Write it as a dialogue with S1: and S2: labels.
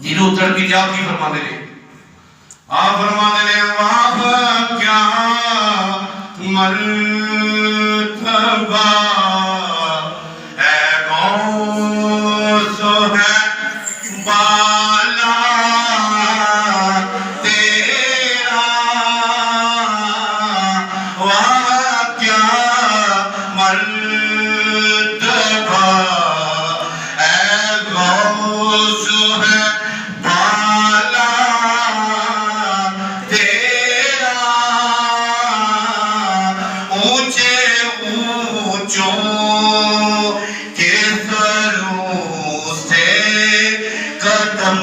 S1: جنہوں تربی دیا کی فرما دے لے آپ فرما دے لے واہ کیا مرتبہ اے غوث ہے بالا تیرا واہ کیا مرتبہ اے غوث ہے بالا تیرا اونچے اونچوں کے سروں سے قدم